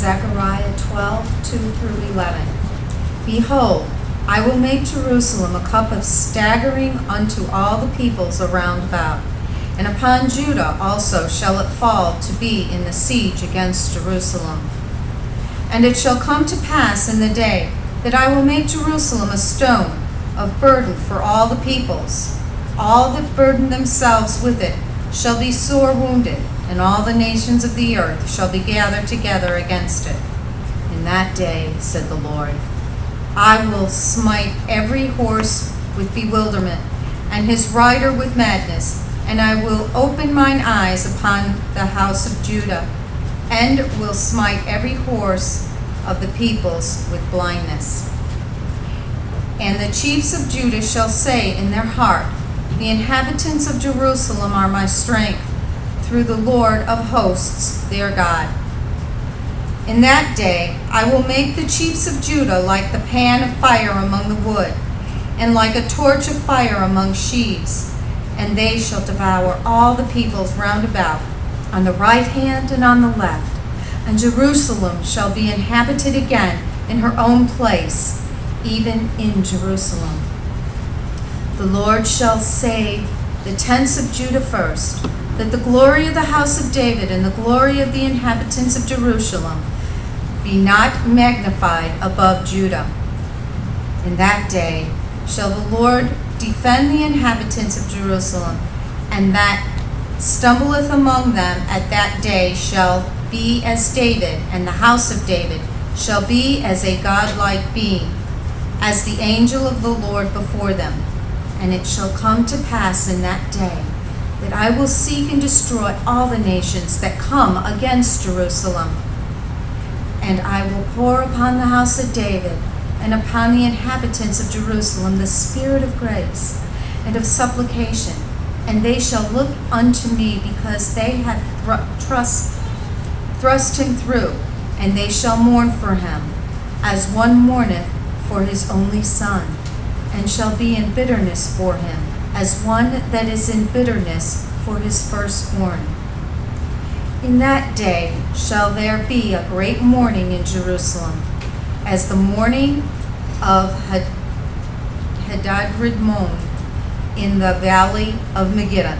Zechariah 12:2-11. Behold, I will make Jerusalem a cup of staggering unto all the peoples around about, and upon Judah also shall it fall to be in the siege against Jerusalem. And it shall come to pass in the day that I will make Jerusalem a stone of burden for all the peoples. All that burden themselves with it shall be sore wounded, and all the nations of the earth shall be gathered together against it. In that day, said the Lord, I will smite every horse with bewilderment, and his rider with madness, and I will open mine eyes upon the house of Judah, and will smite every horse of the peoples with blindness. And the chiefs of Judah shall say in their heart, the inhabitants of Jerusalem are my strength, through the Lord of hosts their God. In that day I will make the chiefs of Judah like the pan of fire among the wood, and like a torch of fire among sheaves, and they shall devour all the peoples round about, on the right hand and on the left, and Jerusalem shall be inhabited again in her own place, even in Jerusalem. The Lord shall save the tents of Judah first, that the glory of the house of David and the glory of the inhabitants of Jerusalem be not magnified above Judah. In that day shall the Lord defend the inhabitants of Jerusalem, and that stumbleth among them at that day shall be as David, and the house of David shall be as a godlike being, as the angel of the Lord before them. And it shall come to pass in that day that I will seek and destroy all the nations that come against Jerusalem. And I will pour upon the house of David and upon the inhabitants of Jerusalem the spirit of grace and of supplication, and they shall look unto me because they have thrust him through, and they shall mourn for him, as one mourneth for his only son, and shall be in bitterness for him, as one that is in bitterness for his firstborn. In that day shall there be a great mourning in Jerusalem, as the mourning of Hadadrimmon in the valley of Megiddon.